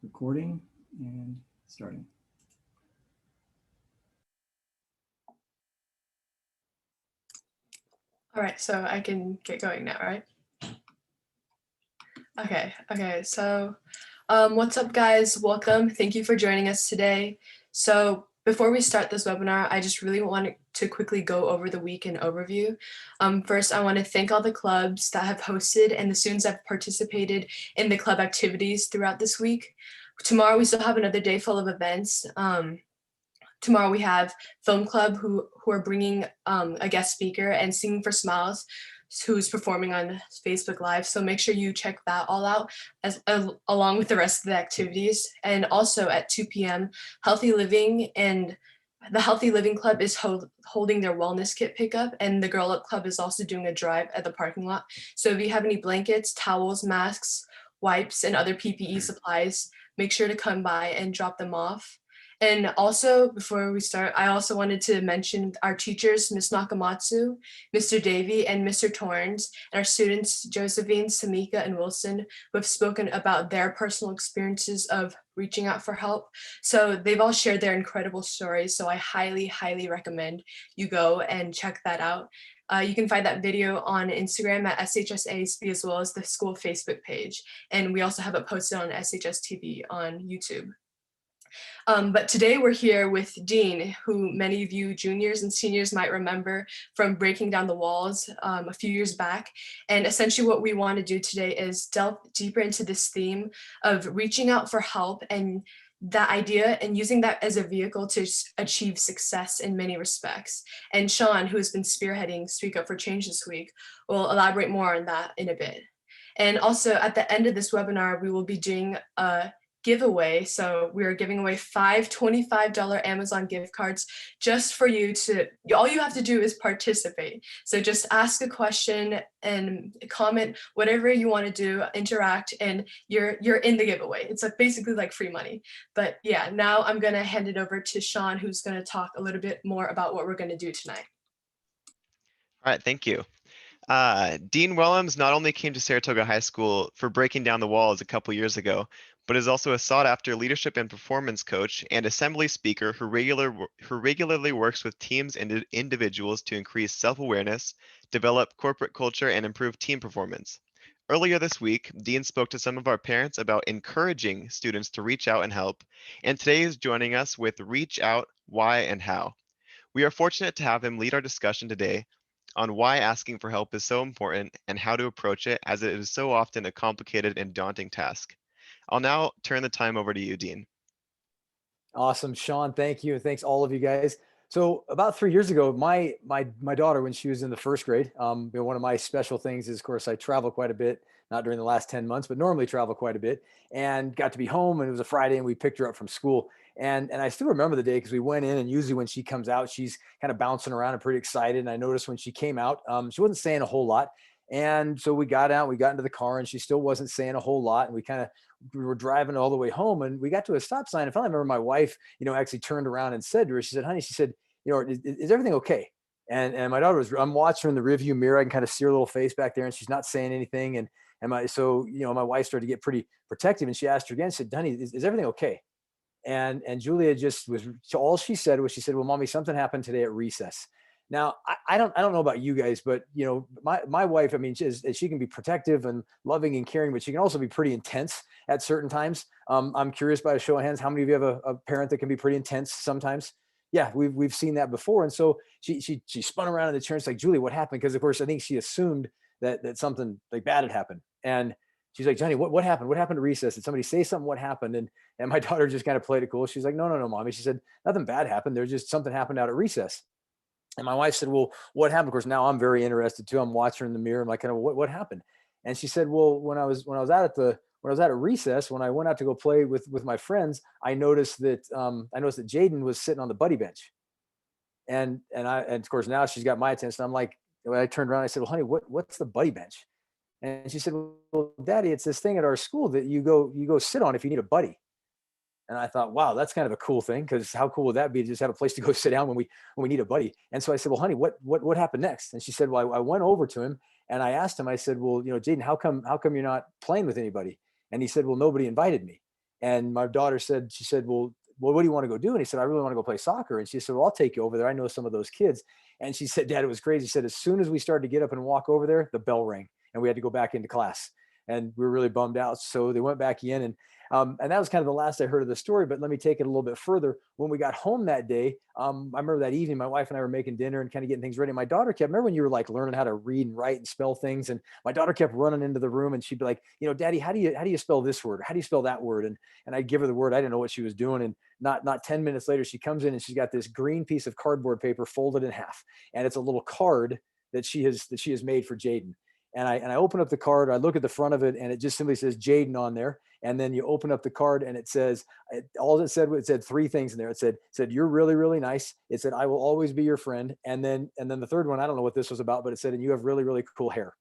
Recording and starting. All right, so I can get going now, right? Okay, so what's up, guys? Welcome. Thank you for joining us today. So before we start this webinar, I just really wanted to quickly go over the week in overview. First, I want to thank all the clubs that have hosted and the students that have participated in the club activities throughout this week. Tomorrow, we still have another day full of events. Tomorrow we have Film Club who are bringing a guest speaker, and Singing for Smiles who's performing on Facebook Live. So make sure you check that all out along with the rest of the activities. And also at 2 p.m. Healthy Living and the Healthy Living Club is holding their wellness kit pickup, and the Girl Up Club is also doing a drive at the parking lot. So if you have any blankets, towels, masks, wipes, and other PPE supplies, make sure to come by and drop them off. And also, before we start, I also wanted to mention our teachers, Ms. Nakamatsu, Mr. Davey, and Mr. Torrens, and our students, Josephine, Samika, and Wilson, who have spoken about their personal experiences of reaching out for help. So they've all shared their incredible stories. So I highly, highly recommend you go and check that out. You can find that video on Instagram at SHSASB, as well as the school Facebook page. And we also have it posted on SHS TV on YouTube. But today we're here with Dean, who many of you juniors and seniors might remember from Breaking Down the Walls a few years back. And essentially what we want to do today is delve deeper into this theme of reaching out for help and that idea and using that as a vehicle to achieve success in many respects. And Sean, who has been spearheading Speak Up for Change this week, will elaborate more on that in a bit. And also at the end of this webinar, we will be doing a giveaway. So we are giving away 5 $25 Amazon gift cards just for you to, all you have to do is participate. So just ask a question and comment, whatever you want to do, interact, and you're in the giveaway. It's basically like free money. But yeah, now I'm going to hand it over to Sean, who's going to talk a little bit more about what we're going to do tonight. All right, thank you. Dean Whellams not only came to Saratoga High School for Breaking Down the Walls a couple years ago, but is also a sought-after leadership and performance coach and assembly speaker who regularly works with teams and individuals to increase self-awareness, develop corporate culture, and improve team performance. Earlier this week, Dean spoke to some of our parents about encouraging students to reach out and help, and today is joining us with Reach Out, Why, and How. We are fortunate to have him lead our discussion today on why asking for help is so important and how to approach it, as it is so often a complicated and daunting task. I'll now turn the time over to you, Dean. Awesome, Sean. Thank you. And thanks all of you guys. So about 3 years ago, my daughter, when she was in the first grade, one of my special things is, of course, I travel quite a bit, not during the last 10 months, but normally travel quite a bit, and got to be home, and it was a Friday, and we picked her up from school. And I still remember the day because we went in, and usually when she comes out, she's kind of bouncing around and pretty excited. And I noticed when she came out, she wasn't saying a whole lot. And so we got out, we got into the car, and she still wasn't saying a whole lot. And we were driving all the way home, and we got to a stop sign. And finally, I remember my wife, actually turned around and said to her, she said, "Honey," she said, is everything okay?" And my daughter I'm watching her in the rearview mirror. I can kind of see her little face back there, and she's not saying anything. And my wife started to get pretty protective, and she asked her again, she said, "Honey, is everything okay?" And Julia just was, all she said was, she said, "Well, Mommy, something happened today at recess." Now, I don't know about you guys, but my wife, I mean, she can be protective and loving and caring, but she can also be pretty intense at certain times. I'm curious, by a show of hands, how many of you have a parent that can be pretty intense sometimes? Yeah, we've seen that before. And so she spun around in the chair and like, "Julie, what happened?" Because of course I think she assumed that something like bad had happened. And she's like, "Johnny, what happened? What happened to recess? Did somebody say something? What happened?" And my daughter just kind of played it cool. She's like, No, Mommy." She said, "Nothing bad happened. There's just something happened out at recess." And my wife said, "Well, what happened?" Of course, now I'm very interested too. I'm watching her in the mirror. I'm like, kind of, what happened? And she said, "Well, when I was out at recess, when I went out to go play with my friends, I noticed that Jaden was sitting on the buddy bench." And of course now she's got my attention. I'm like, when I turned around, I said, "Well, honey, what's the buddy bench?" And she said, "Well, Daddy, it's this thing at our school that you go sit on if you need a buddy." And I thought, wow, that's kind of a cool thing, because how cool would that be to just have a place to go sit down when we need a buddy? And so I said, "Well, honey, what happened next?" And she said, "Well, I went over to him and I asked him, I said, 'Well, Jaden, how come you're not playing with anybody?' And he said, 'Well, nobody invited me.'" And my daughter said, she said, well, what do you want to go do? And he said, I really want to go play soccer. And she said, well, I'll take you over there. I know some of those kids. And she said, Dad, it was crazy. She said, as soon as we started to get up and walk over there, the bell rang and we had to go back into class. And we were really bummed out. So they went back in, and that was kind of the last I heard of the story. But let me take it a little bit further. When we got home that day, I remember that evening, my wife and I were making dinner and kind of getting things ready. My daughter kept, remember when you were like learning how to read and write and spell things? And my daughter kept running into the room and she'd be like, Daddy, how do you spell this word? How do you spell that word? And I'd give her the word. I didn't know what she was doing. And not 10 minutes later, she comes in and she's got this green piece of cardboard paper folded in half. And it's a little card that she has made for Jaden. And I open up the card, I look at the front of it, and it just simply says Jaden on there. And then you open up the card and it says, all it said three things in there. It said, you're really, really nice. It said, I will always be your friend. And then the third one, I don't know what this was about, but it said, and you have really, really cool hair.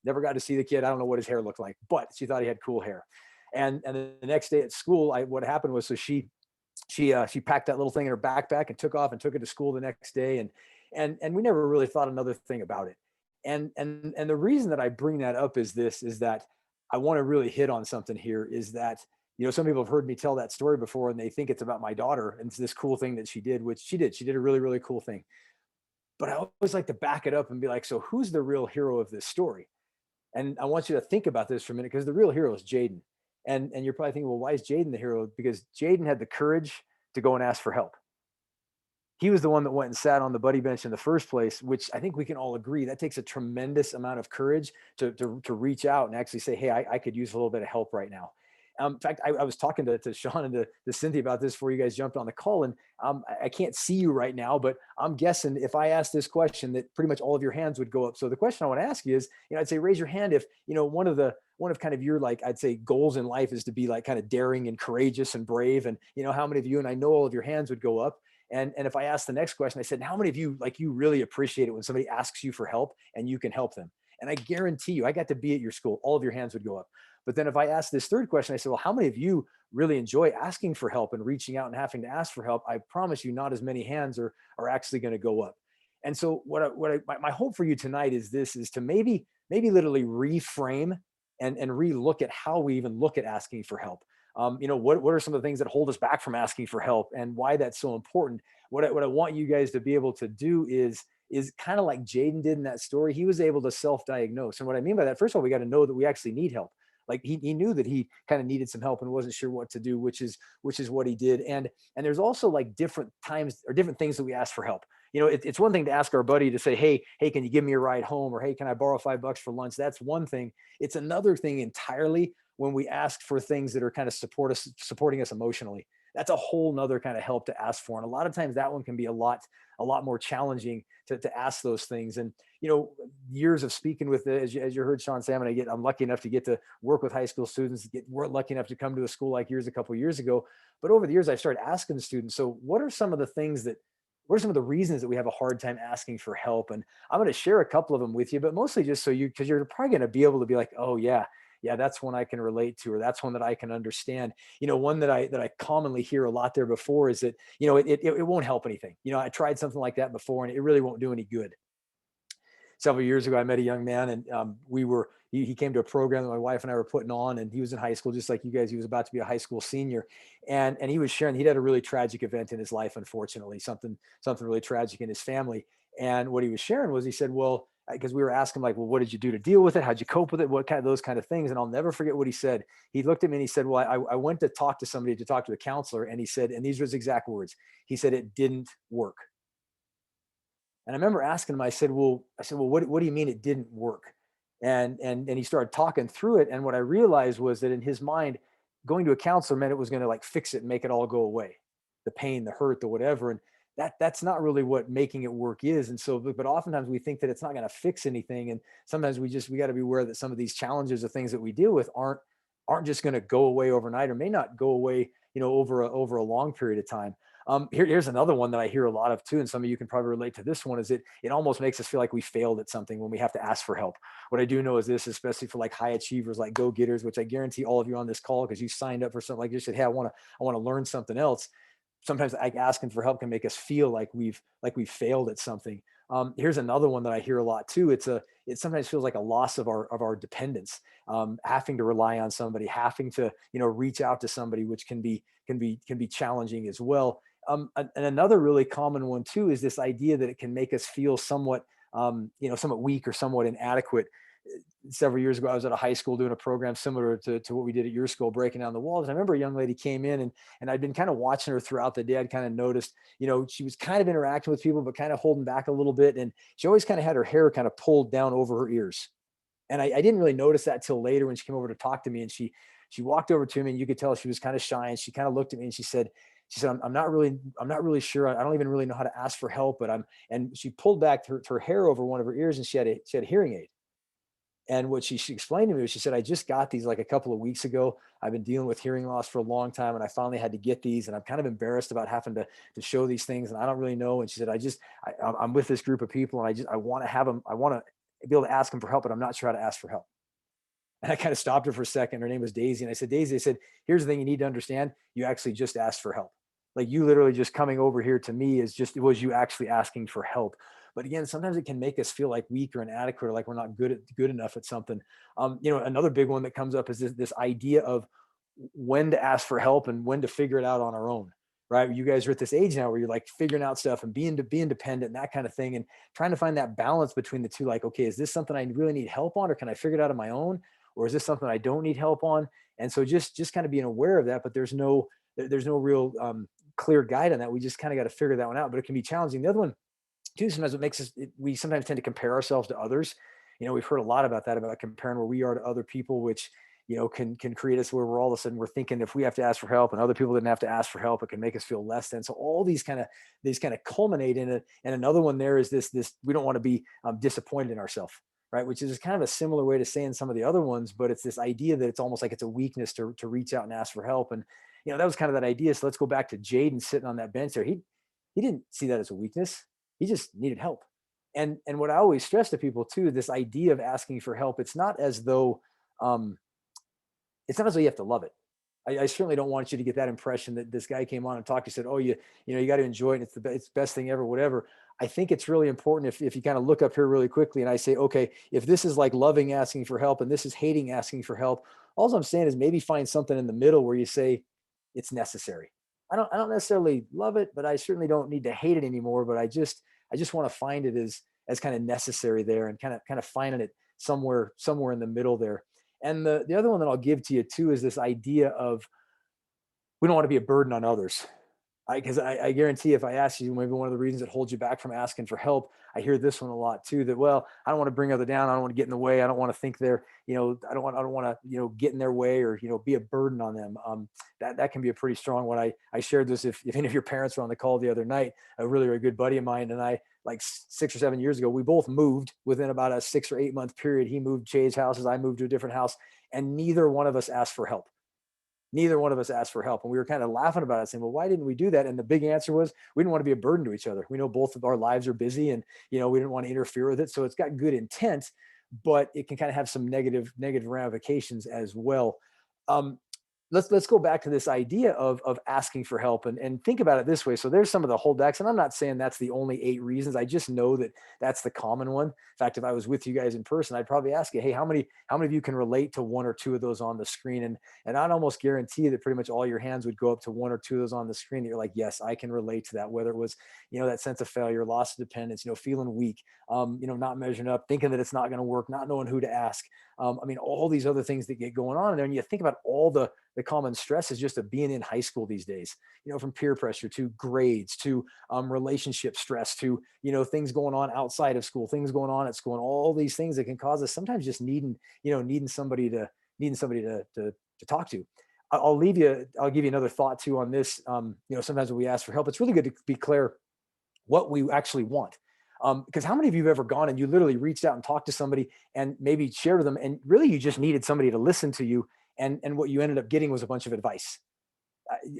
Never got to see the kid. I don't know what his hair looked like, but she thought he had cool hair. And then the next day at school, what happened was, so she packed that little thing in her backpack and took off and took it to school the next day. And we never really thought another thing about it. And the reason that I bring that up is that I want to really hit on something here, is that, some people have heard me tell that story before and they think it's about my daughter and it's this cool thing that she did, which she did a really, really cool thing. But I always like to back it up and be like, so who's the real hero of this story? And I want you to think about this for a minute, because the real hero is Jaden. And you're probably thinking, well, why is Jaden the hero? Because Jaden had the courage to go and ask for help. He was the one that went and sat on the buddy bench in the first place, which I think we can all agree that takes a tremendous amount of courage to reach out and actually say, hey, I could use a little bit of help right now. In fact, I was talking to Sean and to Cynthia about this before you guys jumped on the call, and I can't see you right now, but I'm guessing if I asked this question that pretty much all of your hands would go up. So the question I want to ask you is, I'd say raise your hand if, one of kind of your, like, I'd say goals in life is to be like kind of daring and courageous and brave. And, how many of you, and I know all of your hands would go up. And if I asked the next question, I said, how many of you, like, you really appreciate it when somebody asks you for help and you can help them? And I guarantee you, I got to be at your school, all of your hands would go up. But then if I asked this third question, I said, well, how many of you really enjoy asking for help and reaching out and having to ask for help? I promise you, not as many hands are actually going to go up. And so my hope for you tonight is to maybe literally reframe and re-look at how we even look at asking for help. What are some of the things that hold us back from asking for help and why that's so important? What I want you guys to be able to do is kind of like Jaden did in that story. He was able to self-diagnose. And what I mean by that, first of all, we got to know that we actually need help. Like he knew that he kind of needed some help and wasn't sure what to do, which is what he did. And there's also like different times or different things that we ask for help. It's one thing to ask our buddy to say, hey, can you give me a ride home? Or, hey, can I borrow $5 for lunch? That's one thing. It's another thing entirely when we ask for things that are kind of supporting us emotionally. That's a whole nother kind of help to ask for. And a lot of times that one can be a lot more challenging to ask those things. And, years of speaking with, as you heard Sean Salmon, I'm lucky enough to get to work with high school students, weren't lucky enough to come to a school like yours a couple of years ago. But over the years, I've started asking the students, so what are some of the reasons that we have a hard time asking for help? And I'm going to share a couple of them with you, but mostly just because you're probably going to be able to be like, oh yeah, that's one I can relate to, or that's one that I can understand. One that I commonly hear a lot there before is that, it won't help anything. I tried something like that before and it really won't do any good. Several years ago, I met a young man and he came to a program that my wife and I were putting on, and he was in high school, just like you guys. He was about to be a high school senior, and he was sharing, he'd had a really tragic event in his life, unfortunately, something really tragic in his family. And what he was sharing was, he said, well, because we were asking like, well, what did you do to deal with it? How'd you cope with it? What kind of those kind of things? And I'll never forget what he said. He looked at me and he said, well, I went to talk to a counselor, and he said, and these were his exact words. He said, it didn't work. And I remember asking him, I said, well, what do you mean it didn't work? And he started talking through it. And what I realized was that in his mind, going to a counselor meant it was going to like fix it and make it all go away. The pain, the hurt, the whatever. And that's not really what making it work is. And so, but oftentimes we think that it's not going to fix anything. And sometimes we got to be aware that some of these challenges or things that we deal with aren't just going to go away overnight, or may not go away, over a long period of time. Here's another one that I hear a lot of too, and some of you can probably relate to this one, is it almost makes us feel like we failed at something when we have to ask for help. What I do know is this, especially for like high achievers, like go-getters, which I guarantee all of you on this call, because you signed up for something like this, said, hey, I want to learn something else. Sometimes like asking for help can make us feel like we've failed at something. Here's another one that I hear a lot too. It sometimes feels like a loss of our dependence, having to rely on somebody, having to, reach out to somebody, which can be challenging as well. And another really common one too is this idea that it can make us feel somewhat, somewhat weak or somewhat inadequate. Several years ago, I was at a high school doing a program similar to what we did at your school, breaking down the walls. And I remember a young lady came in, and I'd been kind of watching her throughout the day. I'd kind of noticed, she was kind of interacting with people, but kind of holding back a little bit. And she always kind of had her hair kind of pulled down over her ears. And I didn't really notice that till later when she came over to talk to me, and she walked over to me, and you could tell she was kind of shy, and she kind of looked at me and she said, I'm not really sure. I don't even really know how to ask for help, and she pulled back her hair over one of her ears, and she had a hearing aid. And what she explained to me was, she said, I just got these like a couple of weeks ago. I've been dealing with hearing loss for a long time, and I finally had to get these, and I'm kind of embarrassed about having to show these things, and I don't really know. And she said, I'm with this group of people, and I want to have them. I want to be able to ask them for help, but I'm not sure how to ask for help. And I kind of stopped her for a second. Her name was Daisy. And I said, Daisy, I said, here's the thing you need to understand. You actually just asked for help. Like, you literally just coming over here to me it was you actually asking for help. But again, sometimes it can make us feel like weak or inadequate, or like we're not good enough at something. Another big one that comes up is this idea of when to ask for help and when to figure it out on our own, right? You guys are at this age now where you're like figuring out stuff and being dependent and that kind of thing, and trying to find that balance between the two. Like, okay, is this something I really need help on, or can I figure it out on my own? Or is this something I don't need help on? And so just kind of being aware of that, but there's no real clear guide on that. We just kind of got to figure that one out, but it can be challenging. The other one too, sometimes what makes us, we sometimes tend to compare ourselves to others. We've heard a lot about that, about comparing where we are to other people, which, can create us where we're all of a sudden we're thinking if we have to ask for help and other people didn't have to ask for help, it can make us feel less than. So all these kind of culminate in it. And another one there is this, we don't want to be disappointed in ourselves, right? Which is kind of a similar way to saying some of the other ones, but it's this idea that it's almost like it's a weakness to reach out and ask for help. And, that was kind of that idea. So let's go back to Jaden sitting on that bench there. He didn't see that as a weakness. He just needed help. And what I always stress to people too, this idea of asking for help, it's not as though you have to love it. I certainly don't want you to get that impression that this guy came on and talked. He said, oh, you got to enjoy it. It's the best thing ever, whatever. I think it's really important if you kind of look up here really quickly and I say, okay, if this is like loving asking for help and this is hating asking for help, all I'm saying is maybe find something in the middle where you say it's necessary. I don't necessarily love it, but I certainly don't need to hate it anymore. But I just want to find it as kind of necessary there, and kind of finding it somewhere in the middle there. And the other one that I'll give to you too is this idea of, we don't want to be a burden on others. Because I guarantee if I ask you, maybe one of the reasons that holds you back from asking for help, I hear this one a lot too, that, well, I don't want to bring other down. I don't want to get in the way. I don't want to think they're, I don't want to, get in their way or, be a burden on them. That can be a pretty strong one. I shared this, if any of your parents were on the call the other night, a really good buddy of mine and I, like 6 or 7 years ago, we both moved within about a 6 or 8 month period. He moved, changed houses. I moved to a different house, and neither one of us asked for help. Neither one of us asked for help. And we were kind of laughing about it, saying, well, why didn't we do that? And the big answer was, we didn't want to be a burden to each other. We know both of our lives are busy, and, we didn't want to interfere with it. So it's got good intent, but it can kind of have some negative ramifications as well. Let's go back to this idea of asking for help and think about it this way. So there's some of the holdbacks, and I'm not saying that's the only 8 reasons. I just know that that's the common one. In fact, if I was with you guys in person, I'd probably ask you, hey, how many of you can relate to 1 or 2 of those on the screen? And I'd almost guarantee that pretty much all your hands would go up to 1 or 2 of those on the screen. That you're like, yes, I can relate to that. Whether it was, that sense of failure, loss of dependence, feeling weak, not measuring up, thinking that it's not going to work, not knowing who to ask. All these other things that get going on in there. And you think about all the common stresses just of being in high school these days, from peer pressure to grades to relationship stress to, things going on outside of school, things going on at school, and all these things that can cause us sometimes just needing somebody to talk to. I'll give you another thought too on this. Sometimes when we ask for help, it's really good to be clear what we actually want. Because how many of you have ever gone and you literally reached out and talked to somebody and maybe shared with them, and really you just needed somebody to listen to you, and what you ended up getting was a bunch of advice.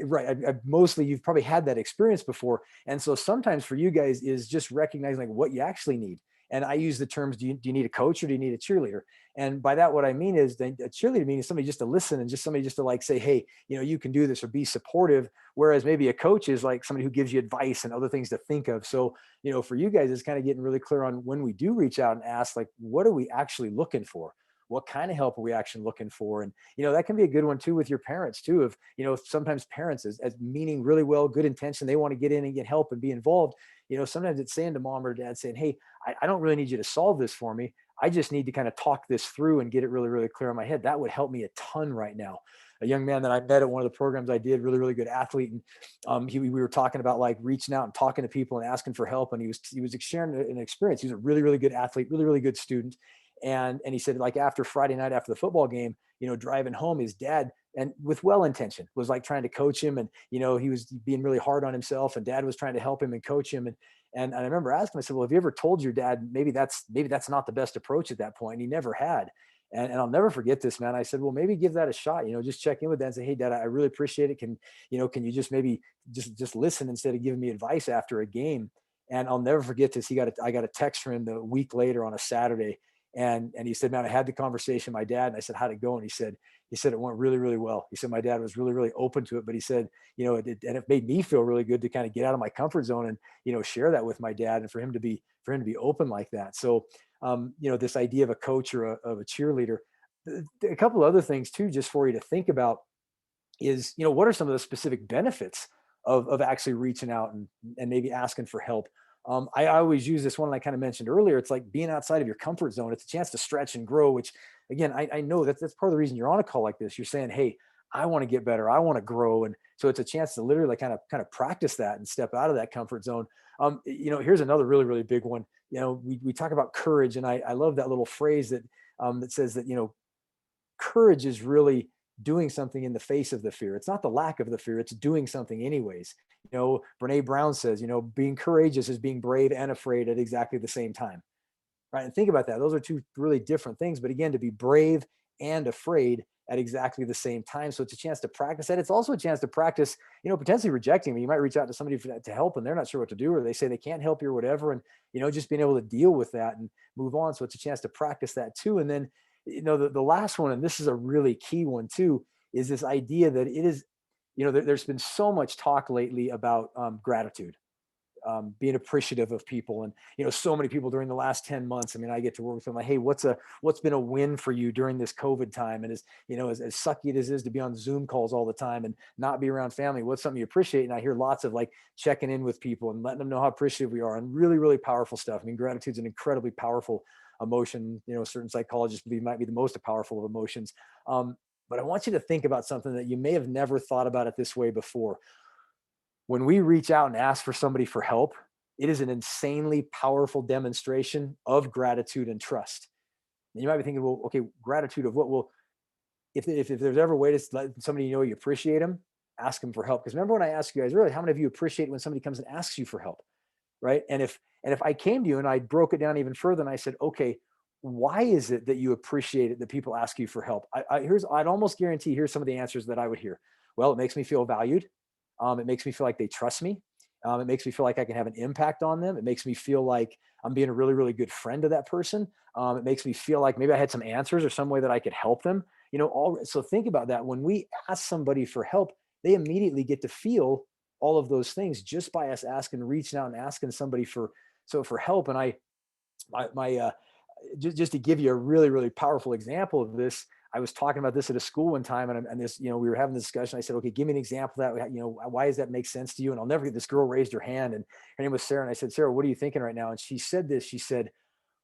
Right. Mostly you've probably had that experience before. And so sometimes for you guys is just recognizing like what you actually need. And I use the terms, do you need a coach or do you need a cheerleader? And by that, what I mean is a cheerleader means somebody just to listen and just somebody just to like say, hey, you can do this, or be supportive. Whereas maybe a coach is like somebody who gives you advice and other things to think of. So, for you guys, it's kind of getting really clear on when we do reach out and ask, like, what are we actually looking for? What kind of help are we actually looking for? And, that can be a good one too with your parents too. Of, sometimes parents as meaning really well, good intention, they want to get in and get help and be involved. Sometimes it's saying to mom or dad saying, hey, I don't really need you to solve this for me. I just need to kind of talk this through and get it really, really clear in my head. That would help me a ton right now. A young man that I met at one of the programs I did, really, really good athlete. And we were talking about like reaching out and talking to people and asking for help. And he was sharing an experience. He was a really, really good athlete, really, really good student. And he said, like, after Friday night, after the football game, driving home, his dad, and with well intention, was like trying to coach him. And, he was being really hard on himself, and dad was trying to help him and coach him. And I remember asking him, I said, well, have you ever told your dad, maybe that's not the best approach at that point? And he never had. And I'll never forget this, man. I said, well, maybe give that a shot, just check in with dad and say, hey, dad, I really appreciate it. Can you just maybe just listen instead of giving me advice after a game? And I'll never forget this. I got a text from him the week later on a Saturday. And he said, man, I had the conversation with my dad. And I said, how'd it go? And he said it went really, really well. He said, my dad was really, really open to it, but he said, it made me feel really good to kind of get out of my comfort zone and, share that with my dad, and for him to be open like that. So, this idea of a coach or of a cheerleader, a couple other things too, just for you to think about is, what are some of the specific benefits of actually reaching out and maybe asking for help? I always use this one, like I kind of mentioned earlier. It's like being outside of your comfort zone. It's a chance to stretch and grow, which again, I know that's part of the reason you're on a call like this. You're saying, hey, I want to get better. I want to grow. And so it's a chance to literally kind of practice that and step out of that comfort zone. Here's another really, really big one. We talk about courage, and I love that little phrase that says that, courage is really doing something in the face of the fear. It's not the lack of the fear, it's doing something anyways. Brene Brown says, being courageous is being brave and afraid at exactly the same time. Right. And think about that. Those are two really different things. But again, to be brave and afraid at exactly the same time. So it's a chance to practice that. It's also a chance to practice, potentially rejecting me. You might reach out to somebody to help, and they're not sure what to do, or they say they can't help you or whatever. And, just being able to deal with that and move on. So it's a chance to practice that too. And then, the last one, and this is a really key one too, is this idea that it is, there's been so much talk lately about gratitude, being appreciative of people. And, so many people during the last 10 months, I mean, I get to work with them like, hey, what's been a win for you during this COVID time? And as sucky it is to be on Zoom calls all the time and not be around family, what's something you appreciate? And I hear lots of like checking in with people and letting them know how appreciative we are, and really, really powerful stuff. I mean, gratitude's an incredibly powerful emotion. Certain psychologists believe might be the most powerful of emotions. But I want you to think about something that you may have never thought about it this way before. When we reach out and ask for somebody for help, it is an insanely powerful demonstration of gratitude and trust. And you might be thinking, well, okay, gratitude of what? Well, if there's ever a way to let somebody you appreciate them, ask them for help. Because remember when I asked you guys earlier, how many of you appreciate when somebody comes and asks you for help, right? And if I came to you and I broke it down even further and I said, okay, why is it that you appreciate it that people ask you for help? I'd almost guarantee here's some of the answers that I would hear. Well, it makes me feel valued. It makes me feel like they trust me. It makes me feel like I can have an impact on them. It makes me feel like I'm being a really, really good friend to that person. It makes me feel like maybe I had some answers or some way that I could help them. So think about that. When we ask somebody for help, they immediately get to feel all of those things just by us asking, reaching out and asking somebody for help. And just to give you a really, really powerful example of this, I was talking about this at a school one time, and this, we were having this discussion. I said, okay, give me an example of that. Why does that make sense to you? And I'll never get, this girl raised her hand, and her name was Sarah. And I said, Sarah, what are you thinking right now? And she said this, she said,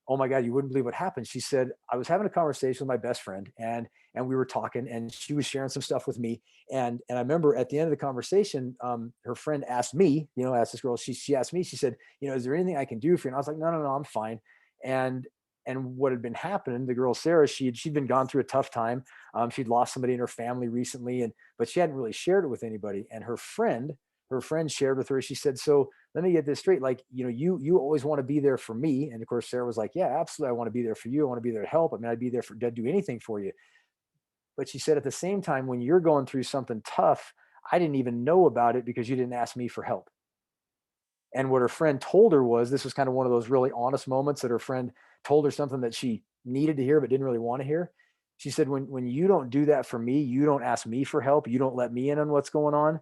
oh my God, you wouldn't believe what happened. She said, I was having a conversation with my best friend, and we were talking, and she was sharing some stuff with me. And I remember at the end of the conversation, her friend asked me, asked this girl, she asked me, she said, is there anything I can do for you? And I was like, no, I'm fine. And what had been happening, the girl, Sarah, she'd been gone through a tough time. She'd lost somebody in her family recently, but she hadn't really shared it with anybody. And her friend shared with her, she said, so let me get this straight. Like, you always want to be there for me. And of course, Sarah was like, yeah, absolutely. I want to be there for you. I want to be there to help. I mean, I'd be there I'd do anything for you. But she said, at the same time, when you're going through something tough, I didn't even know about it because you didn't ask me for help. And what her friend told her was, this was kind of one of those really honest moments that her friend told her something that she needed to hear but didn't really want to hear. She said, when you don't do that for me, you don't ask me for help, you don't let me in on what's going on,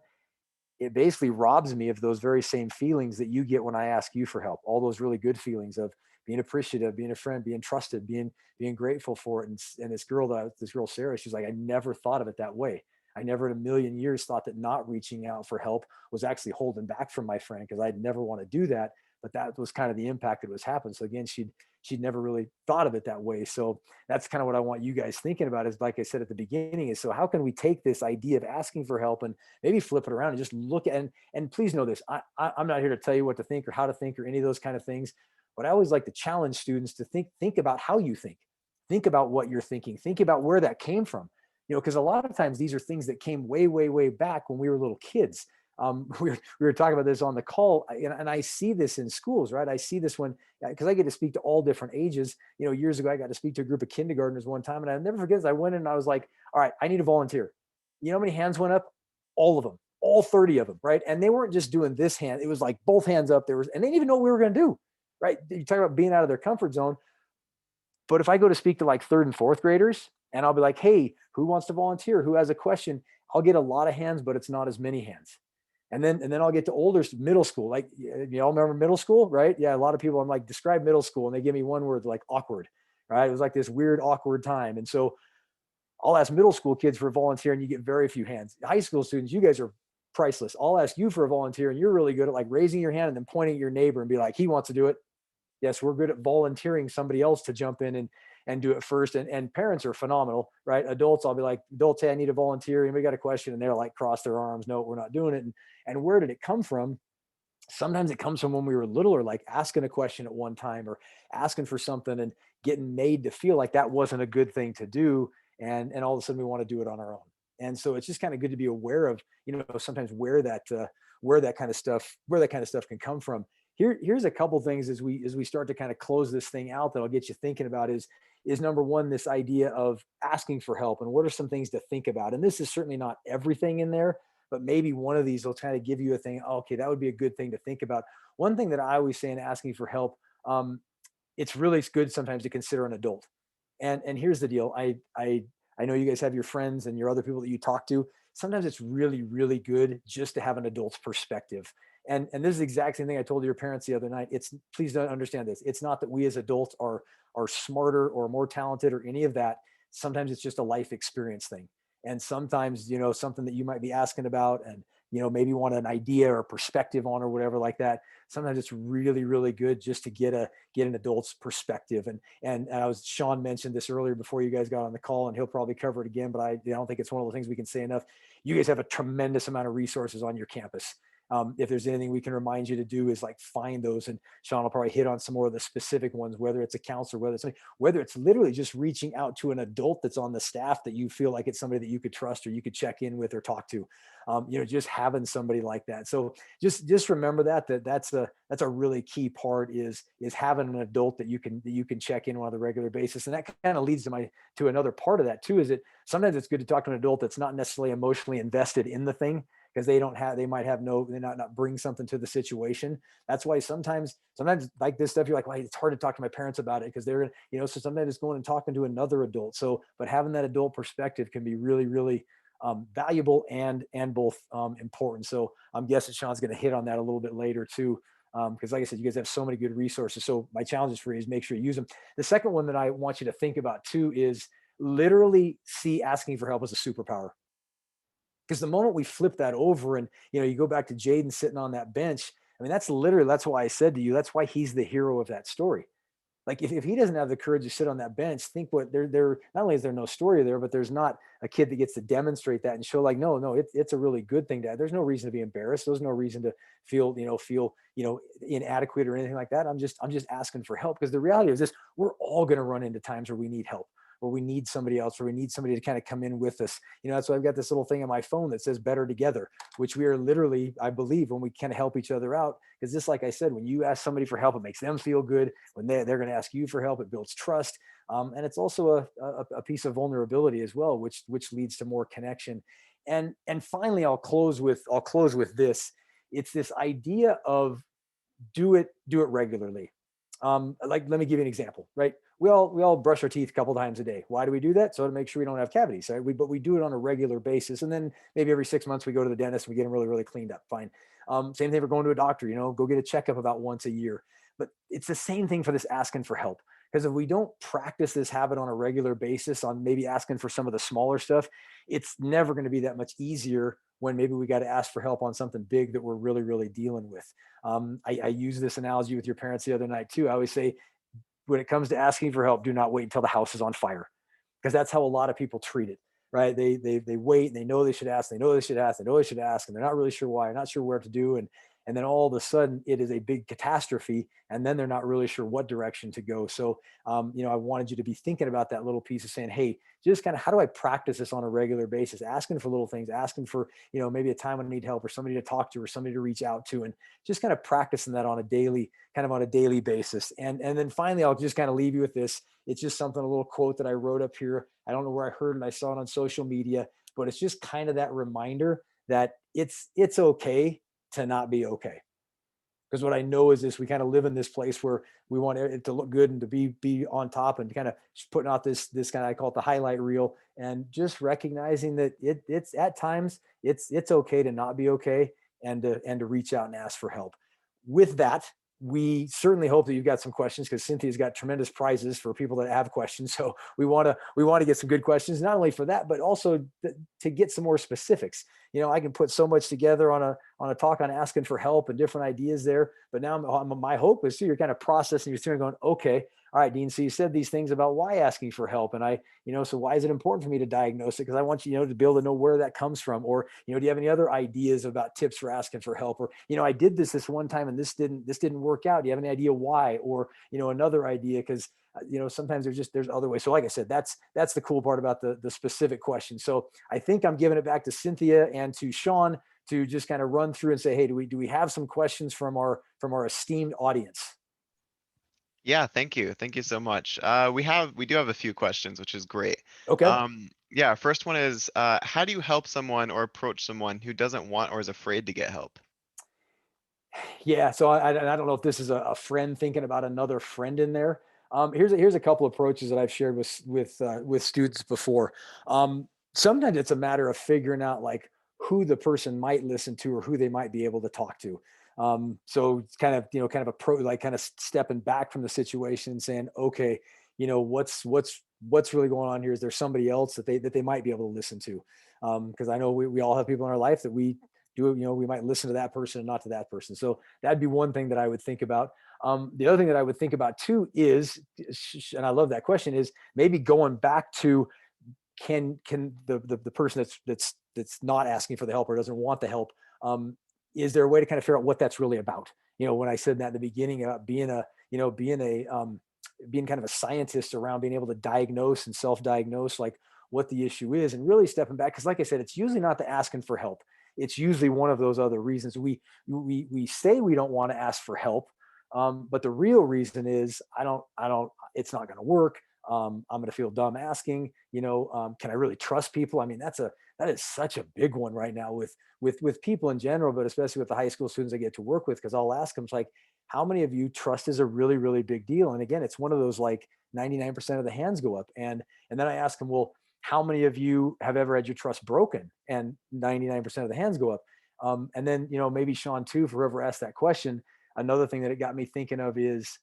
it basically robs me of those very same feelings that you get when I ask you for help. All those really good feelings of being appreciative, being a friend, being trusted, being grateful for it. And this girl Sarah, she's like, I never thought of it that way. I never in a million years thought that not reaching out for help was actually holding back from my friend, because I'd never want to do that. But that was kind of the impact that was happening. So again, she'd never really thought of it that way. So that's kind of what I want you guys thinking about, is like I said at the beginning, is so how can we take this idea of asking for help and maybe flip it around and just look at, and please know this, I'm not here to tell you what to think or how to think or any of those kind of things, but I always like to challenge students to think about how you think about what you're thinking, think about where that came from, because a lot of times these are things that came way, way, way back when we were little kids. We were talking about this on the call, and I see this in schools, right? I see this when, because I get to speak to all different ages. Years ago, I got to speak to a group of kindergartners one time, and I'll never forget this. I went in and I was like, all right, I need a volunteer. You know how many hands went up? All of them, all 30 of them, right? And they weren't just doing this hand. It was like both hands up. And they didn't even know what we were going to do, right? You talk about being out of their comfort zone. But if I go to speak to like third and fourth graders, and I'll be like, hey, who wants to volunteer? Who has a question? I'll get a lot of hands, but it's not as many hands. And then I'll get to older middle school. Like, you all remember middle school, right? Yeah. A lot of people, I'm like, describe middle school, and they give me one word, like awkward, right? It was like this weird, awkward time. And so I'll ask middle school kids for a volunteer, and you get very few hands. High school students, you guys are priceless. I'll ask you for a volunteer, and you're really good at like raising your hand and then pointing at your neighbor and be like, he wants to do it. Yes, we're good at volunteering somebody else to jump in and do it first. And parents are phenomenal, right? Adults, I'll be like, adults, hey, I need a volunteer. Anybody got a question? And they're like, cross their arms. No, we're not doing it. And where did it come from? Sometimes it comes from when we were little, or like asking a question at one time, or asking for something and getting made to feel like that wasn't a good thing to do. And all of a sudden we want to do it on our own. And so it's just kind of good to be aware of, sometimes where that kind of stuff can come from. Here's a couple things as we start to kind of close this thing out that I'll get you thinking about is number one, this idea of asking for help, and what are some things to think about. And this is certainly not everything in there, but maybe one of these will kind of give you a thing. Oh, okay, that would be a good thing to think about. One thing that I always say in asking for help, it's really good sometimes to consider an adult. And here's the deal. I know you guys have your friends and your other people that you talk to. Sometimes it's really, really good just to have an adult's perspective. And this is the exact same thing I told your parents the other night. Please don't understand this. It's not that we as adults are smarter or more talented or any of that. Sometimes it's just a life experience thing. And sometimes, something that you might be asking about and, maybe want an idea or perspective on or whatever like that. Sometimes it's really, really good just to get an adult's perspective. And Sean mentioned this earlier before you guys got on the call, and he'll probably cover it again, but I don't think it's one of the things we can say enough. You guys have a tremendous amount of resources on your campus. If there's anything we can remind you to do is like find those, and Sean will probably hit on some more of the specific ones, whether it's a counselor, whether it's literally just reaching out to an adult that's on the staff that you feel like it's somebody that you could trust or you could check in with or talk to, just having somebody like that. So just remember that's a really key part is having an adult that you can check in on a regular basis. And that kind of leads to another part of that too, is that sometimes it's good to talk to an adult that's not necessarily emotionally invested in the thing, because they not bring something to the situation. That's why sometimes like this stuff, you're like, well, it's hard to talk to my parents about it because they're, so sometimes it's going and talking to another adult. So, but having that adult perspective can be really, really valuable and both important. So I'm guessing Sean's going to hit on that a little bit later too. Because like I said, you guys have so many good resources. So my challenge for you is make sure you use them. The second one that I want you to think about too is literally see asking for help as a superpower. Because the moment we flip that over and, you go back to Jaden sitting on that bench, I mean, that's why I said to you, that's why he's the hero of that story. Like if he doesn't have the courage to sit on that bench, think what there, not only is there no story there, but there's not a kid that gets to demonstrate that and show like, no, it's a really good thing to have. There's no reason to be embarrassed. There's no reason to feel inadequate or anything like that. I'm just asking for help, because the reality is this, we're all going to run into times where we need help, or we need somebody else, or we need somebody to kind of come in with us. That's why I've got this little thing on my phone that says better together, which we are literally, I believe, when we kind of help each other out. Because just like I said, when you ask somebody for help, it makes them feel good. When they're going to ask you for help, it builds trust. And it's also a piece of vulnerability as well, which leads to more connection. And finally, I'll close with this. It's this idea of do it regularly. Like, let me give you an example, right? We all brush our teeth a couple times a day. Why do we do that? So to make sure we don't have cavities, right? But we do it on a regular basis. And then maybe every 6 months we go to the dentist and we get them really, really cleaned up. Fine. Same thing for going to a doctor, go get a checkup about once a year. But it's the same thing for this asking for help. Because if we don't practice this habit on a regular basis on maybe asking for some of the smaller stuff, it's never going to be that much easier when maybe we got to ask for help on something big that we're really, really dealing with. I use this analogy with your parents the other night too. I always say, when it comes to asking for help, do not wait until the house is on fire, because that's how a lot of people treat it, right? They wait and they know they should ask, they know they should ask, they know they should ask, and they're not really sure why, not sure where to do. And then all of a sudden it is a big catastrophe, and then they're not really sure what direction to go. So, I wanted you to be thinking about that little piece of saying, hey, just kind of, how do I practice this on a regular basis? Asking for little things, asking for, maybe a time when I need help or somebody to talk to or somebody to reach out to, and just kind of practicing that on a daily basis. And then finally, I'll just kind of leave you with this. It's just something, a little quote that I wrote up here. I don't know where I heard it. I saw it on social media, but it's just kind of that reminder that it's okay to not be okay. Because what I know is this: we kind of live in this place where we want it to look good and to be on top, and kind of putting out this kind of, I call it the highlight reel, and just recognizing that it's at times it's okay to not be okay, and to reach out and ask for help. With that, we certainly hope that you've got some questions, because Cynthia's got tremendous prizes for people that have questions. So we want to get some good questions, not only for that, but also to get some more specifics. I can put so much together on a talk on asking for help and different ideas there. But now my hope is, you're kind of processing, you're sitting going, okay, all right, Dean, so you said these things about why asking for help. And so why is it important for me to diagnose it? Because I want you, to be able to know where that comes from. Or, do you have any other ideas about tips for asking for help? Or, I did this one time and this didn't work out. Do you have any idea why? Or, another idea, because sometimes there's other ways. So like I said, that's the cool part about the specific question. So I think I'm giving it back to Cynthia and to Sean to just kind of run through and say, hey, do we have some questions from our esteemed audience? Yeah, thank you. Thank you so much. We do have a few questions, which is great. Okay. Yeah, first one is, how do you help someone or approach someone who doesn't want or is afraid to get help? Yeah. So I don't know if this is a friend thinking about another friend in there. Here's a couple approaches that I've shared with students before. Sometimes it's a matter of figuring out like who the person might listen to or who they might be able to talk to. So it's kind of, kind of stepping back from the situation and saying, okay, what's really going on here? Is there somebody else that they might be able to listen to? Because I know we all have people in our life that we do, we might listen to that person and not to that person. So that'd be one thing that I would think about. The other thing that I would think about too is, and I love that question, is maybe going back to, can the person that's not asking for the help or doesn't want the help, is there a way to kind of figure out what that's really about? When I said that at the beginning about being kind of a scientist around being able to diagnose and self-diagnose like what the issue is, and really stepping back, because like I said, it's usually not the asking for help. It's usually one of those other reasons. We say we don't want to ask for help, but the real reason is it's not going to work. I'm going to feel dumb asking. Can I really trust people? I mean, that is such a big one right now with people in general, but especially with the high school students I get to work with, because I'll ask them, it's like, how many of you trust is a really, really big deal? And again, it's one of those like 99% of the hands go up, and then I ask them, well, how many of you have ever had your trust broken? And 99% of the hands go up. And then, maybe Sean too, for whoever asked that question, another thing that it got me thinking of is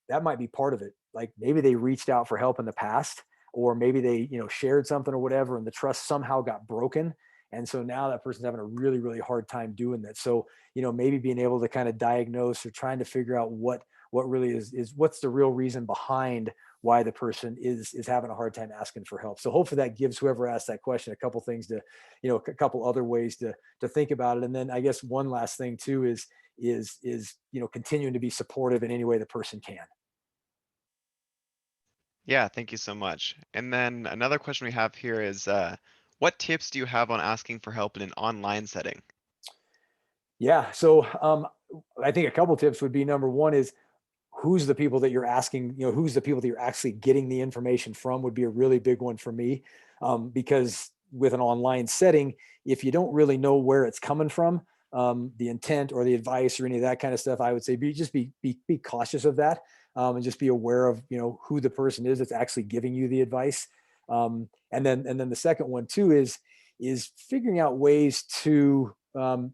that might be part of it. Like maybe they reached out for help in the past, or maybe they, shared something or whatever, and the trust somehow got broken. And so now that person's having a really, really hard time doing that. So, maybe being able to kind of diagnose or trying to figure out what really is what's the real reason behind why the person is having a hard time asking for help. So hopefully that gives whoever asked that question a couple things to, a couple other ways to think about it. And then I guess one last thing too is continuing to be supportive in any way the person can. Yeah, thank you so much. And then another question we have here is, what tips do you have on asking for help in an online setting? Yeah. So I think a couple tips would be, number one is, who's the people that you're asking, who's the people that you're actually getting the information from would be a really big one for me. Because with an online setting, if you don't really know where it's coming from, the intent or the advice or any of that kind of stuff, I would say be cautious of that, and just be aware of, who the person is that's actually giving you the advice. And then the second one too is figuring out ways to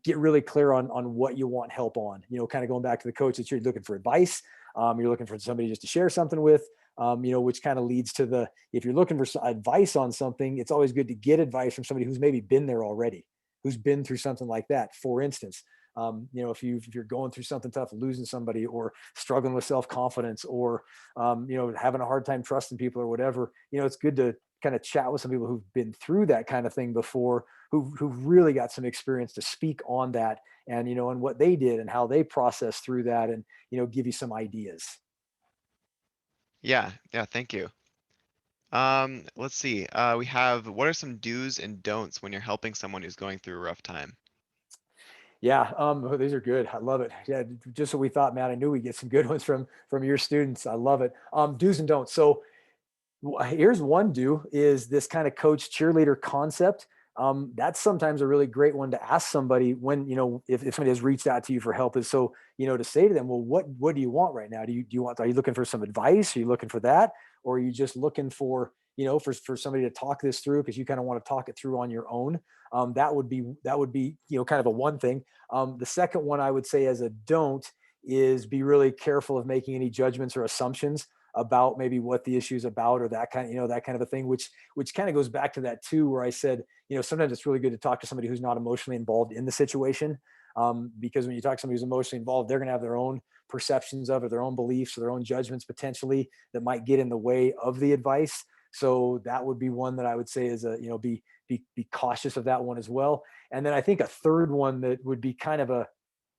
get really clear on what you want help on. Kind of going back to the coach, that you're looking for advice, you're looking for somebody just to share something with, which kind of leads to if you're looking for advice on something, it's always good to get advice from somebody who's maybe been there already, who's been through something like that. For instance, if you're going through something tough, losing somebody, or struggling with self-confidence, or having a hard time trusting people or whatever, it's good to kind of chat with some people who've been through that kind of thing before, who've really got some experience to speak on that, and and what they did and how they processed through that, and give you some ideas. Yeah, thank you. Let's see. We have, what are some do's and don'ts when you're helping someone who's going through a rough time? Yeah, these are good. I love it. Yeah, just what we thought, Matt. I knew we'd get some good ones from your students. I love it. Do's and don'ts. So here's one do, is this kind of coach cheerleader concept. That's sometimes a really great one to ask somebody when, if somebody has reached out to you for help, is so, to say to them, well, what do you want right now? Are you looking for some advice? Are you looking for that? Or are you just looking for, for somebody to talk this through, because you kind of want to talk it through on your own? That would be, kind of a one thing. The second one I would say as a don't is be really careful of making any judgments or assumptions about maybe what the issue is about, or that kind of, that kind of a thing, which kind of goes back to that too, where I said, sometimes it's really good to talk to somebody who's not emotionally involved in the situation. Because when you talk to somebody who's emotionally involved, they're going to have their own perceptions of, or their own beliefs, or their own judgments potentially, that might get in the way of the advice. So that would be one that I would say is be cautious of that one as well. And then I think a third one that would be kind of a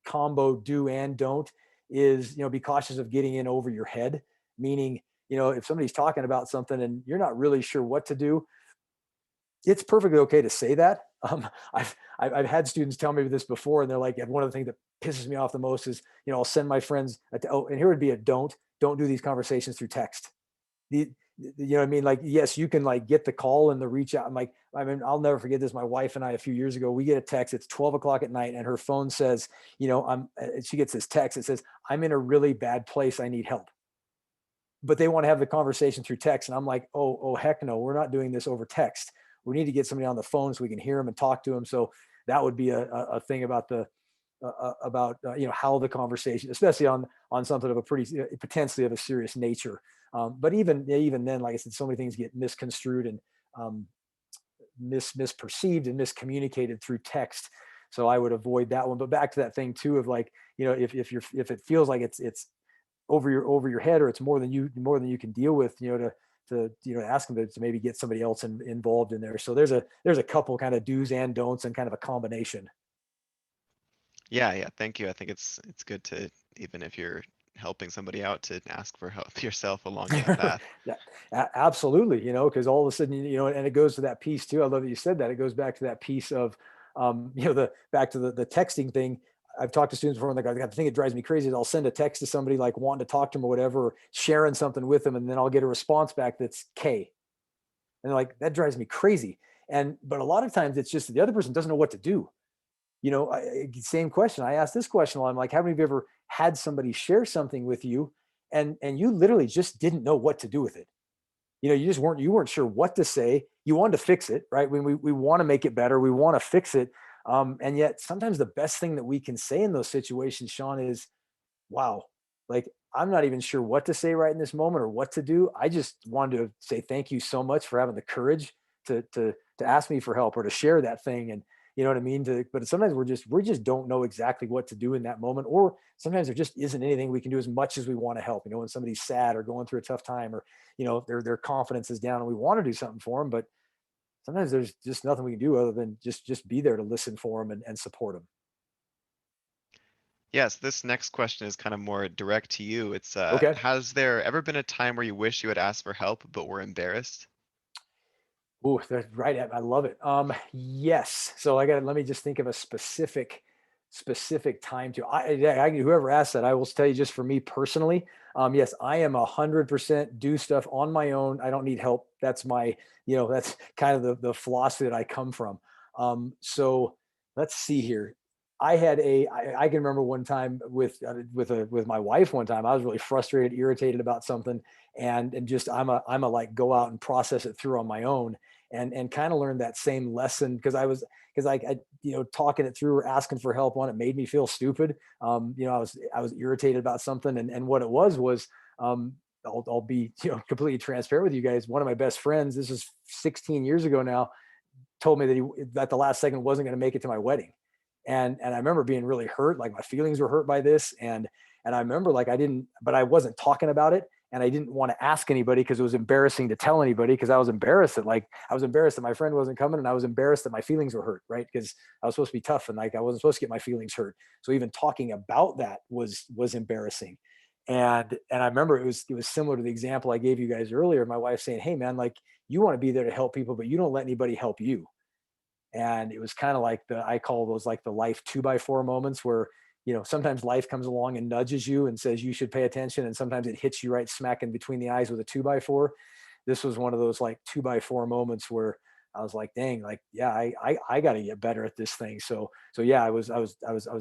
combo do and don't is, be cautious of getting in over your head. Meaning, if somebody's talking about something and you're not really sure what to do, it's perfectly okay to say that. I've had students tell me this before, and they're like, one of the things that pisses me off the most is, I'll send my friends, and here would be a don't do these conversations through text. You know what I mean? Like, yes, you can like get the call and the reach out. I'll never forget this. My wife and I, a few years ago, we get a text. It's 12 o'clock at night, and her phone says, she gets this text. It says, "I'm in a really bad place. I need help." But they want to have the conversation through text. And I'm like, oh, heck no, we're not doing this over text. We need to get somebody on the phone so we can hear them and talk to them. So that would be a thing about how the conversation, especially on something of a pretty potentially of a serious nature. But even then, like I said, so many things get misconstrued and misperceived and miscommunicated through text. So I would avoid that one. But back to that thing too of like, if it feels like it's over your head, or it's more than you can deal with, to ask them to maybe get somebody else involved in there. So there's a couple kind of do's and don'ts, and kind of a combination. Yeah, thank you. I think it's good to, even if you're helping somebody out, to ask for help yourself along that path. Yeah, absolutely. Because all of a sudden, and it goes to that piece too. I love that you said that. It goes back to that piece of, back to the texting thing. I've talked to students before, and the thing that drives me crazy is I'll send a text to somebody like wanting to talk to them or whatever, or sharing something with them, and then I'll get a response back that's K. And they're like, that drives me crazy. But a lot of times it's just the other person doesn't know what to do. Same question. I asked this question while I'm like, how many of you ever had somebody share something with you and you literally just didn't know what to do with it? You weren't sure what to say. You wanted to fix it, right? When we want to make it better, we want to fix it. And yet sometimes the best thing that we can say in those situations, Sean, is, wow, like, I'm not even sure what to say right in this moment or what to do. I just wanted to say thank you so much for having the courage to ask me for help, or to share that thing. And you know what I mean? But sometimes we just don't know exactly what to do in that moment. Or sometimes there just isn't anything we can do as much as we want to help, when somebody's sad or going through a tough time, or, their confidence is down and we want to do something for them, but sometimes there's just nothing we can do other than just be there to listen for them and support them. Yes, this next question is kind of more direct to you. It's Okay. has there ever been a time where you wish you had asked for help but were embarrassed? Oh, that's right. I love it. Yes. So let me just think of a specific time to, whoever asked that, I will tell you, just for me personally, yes, I am 100% do stuff on my own. I don't need help. That's that's kind of the philosophy that I come from. So let's see here. I can remember one time with my wife one time, I was really frustrated, irritated about something. And just, I'm a like, go out and process it through on my own, and kind of learned that same lesson. Cause I, talking it through or asking for help on it made me feel stupid. I was irritated about something, and what it was, I'll be, completely transparent with you guys. One of my best friends, this is 16 years ago now, told me that the last second wasn't going to make it to my wedding. And I remember being really hurt, like my feelings were hurt by this. And I remember like but I wasn't talking about it, and I didn't want to ask anybody because it was embarrassing to tell anybody, because I was embarrassed that my friend wasn't coming, and I was embarrassed that my feelings were hurt, right? Because I was supposed to be tough, and like I wasn't supposed to get my feelings hurt. So even talking about that was embarrassing. And I remember it was similar to the example I gave you guys earlier. My wife saying, "Hey man, like you want to be there to help people, but you don't let anybody help you." And it was kind of like I call those like the life 2x4 moments where, sometimes life comes along and nudges you and says you should pay attention. And sometimes it hits you right smack in between the eyes with a 2x4. This was one of those like 2x4 moments where I was like, dang, like, yeah, I got to get better at this thing. So yeah, I was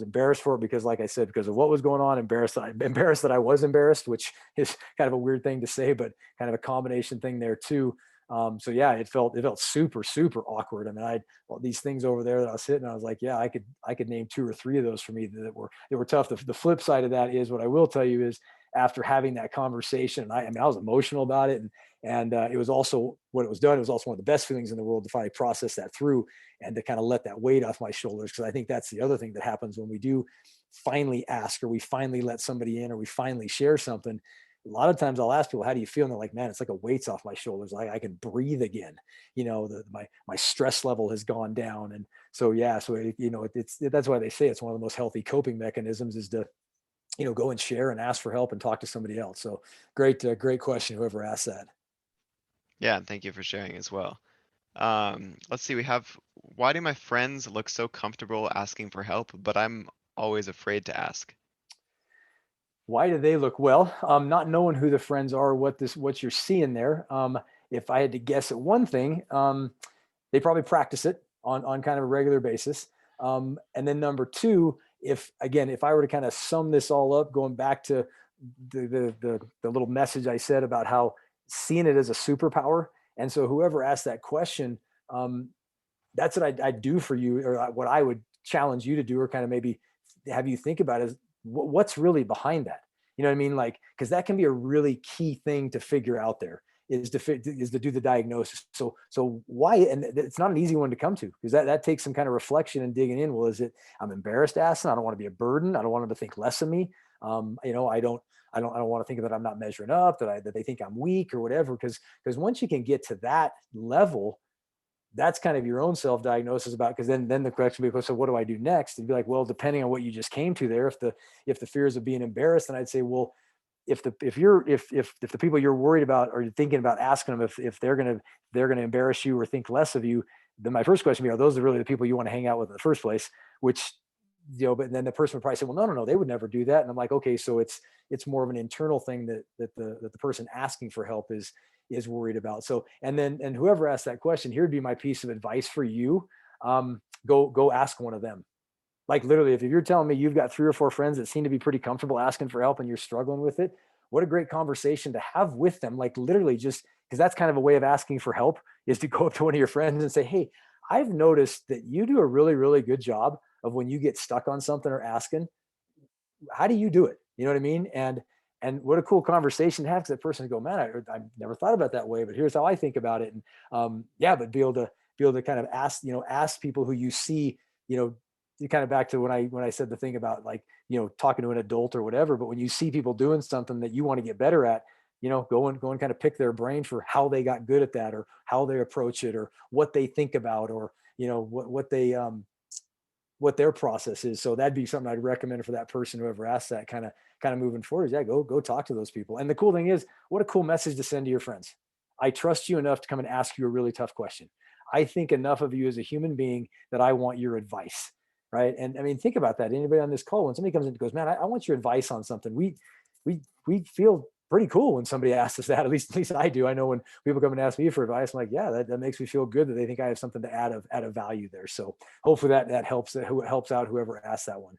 embarrassed for it because, like I said, because of what was going on, embarrassed that I was embarrassed, which is kind of a weird thing to say, but kind of a combination thing there too. So yeah, it felt super, super awkward. I mean, I had these things over there that I was hitting. I was like, yeah, I could name 2 or 3 of those for me that were tough. The flip side of that is, what I will tell you is, after having that conversation, and I mean, I was emotional about it, and it was also what it was done. It was also one of the best feelings in the world to finally process that through and to kind of let that weight off my shoulders. Cause I think that's the other thing that happens when we do finally ask, or we finally let somebody in, or we finally share something. A lot of times I'll ask people, how do you feel? And they're like, man, it's like a weight's off my shoulders. I can breathe again. My stress level has gone down. And so, yeah, so, that's why they say it's one of the most healthy coping mechanisms is to, go and share and ask for help and talk to somebody else. So great question, whoever asked that. Yeah, and thank you for sharing as well. Let's see, why do my friends look so comfortable asking for help, but I'm always afraid to ask? Why do they look well? Not knowing who the friends are, what you're seeing there. If I had to guess at one thing, they probably practice it on kind of a regular basis. And then number 2, if I were to kind of sum this all up, going back to the little message I said about how seeing it as a superpower. And so whoever asked that question, that's what I'd do for you, or what I would challenge you to do, or kind of maybe have you think about is what's really behind that. You know what I mean? Like, because that can be a really key thing to figure out there, is to do the diagnosis. So why? And it's not an easy one to come to, because that takes some kind of reflection and digging in. Well, is it, I'm embarrassed to ask them. I don't want to be a burden. I don't want them to think less of me. I don't want to think that I'm not measuring up, that they think I'm weak or whatever. Because once you can get to that level, that's kind of your own self-diagnosis about, because then the question becomes, so what do I do next? And be like, well, depending on what you just came to there, if the fears of being embarrassed, then I'd say, well, if the people you're worried about, or you're thinking about asking them if they're going to embarrass you or think less of you, then my first question would be, are those really the people you want to hang out with in the first place? Which, but then the person would probably say, well, no, they would never do that. And I'm like, okay, so it's more of an internal thing that the person asking for help is worried about. So, and whoever asked that question, here'd be my piece of advice for you. Go ask one of them. Like, literally, if you're telling me you've got 3 or 4 friends that seem to be pretty comfortable asking for help and you're struggling with it, what a great conversation to have with them. Like, literally, just because that's kind of a way of asking for help, is to go up to one of your friends and say, hey, I've noticed that you do a really, really good job of, when you get stuck on something or asking, how do you do it? You know what I mean? And what a cool conversation to have, because that person would go, man, I never thought about it that way, but here's how I think about it. And but be able to kind of ask people who you see, kind of back to when I said the thing about, like, talking to an adult or whatever, but when you see people doing something that you want to get better at, go and kind of pick their brain for how they got good at that, or how they approach it, or what they think about, or, what their process is. So that'd be something I'd recommend for that person, whoever asked that, kind of moving forward, is, yeah, go talk to those people. And the cool thing is, what a cool message to send to your friends. I trust you enough to come and ask you a really tough question. I think enough of you as a human being that I want your advice. Right. And I mean, think about that. Anybody on this call, when somebody comes in and goes, man, I want your advice on something, we feel pretty cool when somebody asks us that. At least I do. I know when people come and ask me for advice, I'm like, yeah, that makes me feel good that they think I have something to add of value there. So hopefully that helps out whoever asked that one.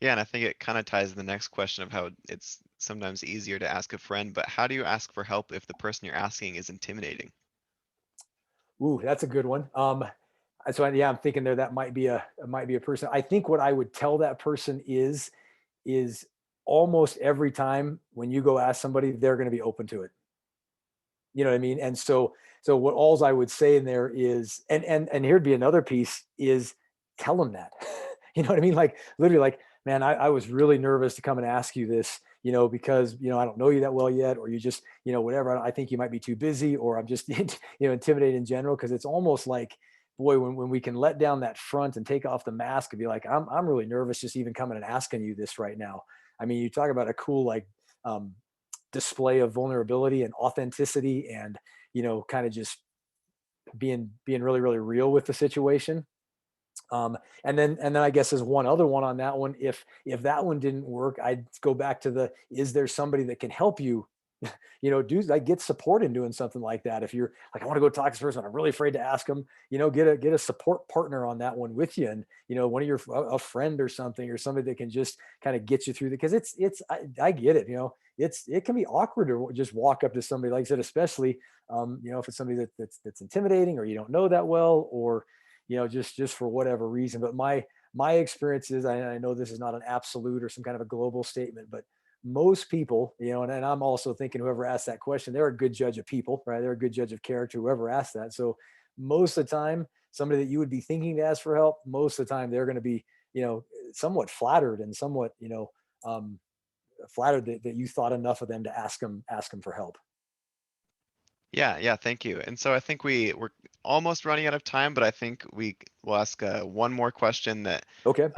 Yeah, and I think it kind of ties to the next question of how it's sometimes easier to ask a friend, but how do you ask for help if the person you're asking is intimidating? Ooh, that's a good one. So yeah, I'm thinking there that might be a person. I think what I would tell that person is almost every time when you go ask somebody, they're going to be open to it. You know what I mean? And so what alls I would say in there is, and here'd be another piece is tell them that. You know what I mean? Like literally like, man, I was really nervous to come and ask you this, because, I don't know you that well yet, or you just, whatever, I think you might be too busy, or I'm just, intimidated in general. Cause it's almost like, boy, when we can let down that front and take off the mask and be like, I'm really nervous just even coming and asking you this right now. I mean, you talk about a cool, like, display of vulnerability and authenticity and, kind of just being really, really real with the situation. And then I guess as one other one on that one, if that one didn't work, I'd go back to is there somebody that can help you, do like get support in doing something like that. If you're like, I want to go talk to this person, I'm really afraid to ask them, get a support partner on that one with you. And, one of a friend or something, or somebody that can just kind of get you through because I get it, it can be awkward to just walk up to somebody like I said, especially, if it's somebody that's intimidating or you don't know that well, or, just for whatever reason. But my experience is, I know this is not an absolute or some kind of a global statement, but most people, and I'm also thinking whoever asked that question, they're a good judge of people, right? They're a good judge of character, whoever asked that. So most of the time, somebody that you would be thinking to ask for help, most of the time they're going to be, somewhat flattered and somewhat, flattered that you thought enough of them to ask them for help. Yeah, thank you. And so I think we're almost running out of time, but I think we'll ask one more question that, Okay.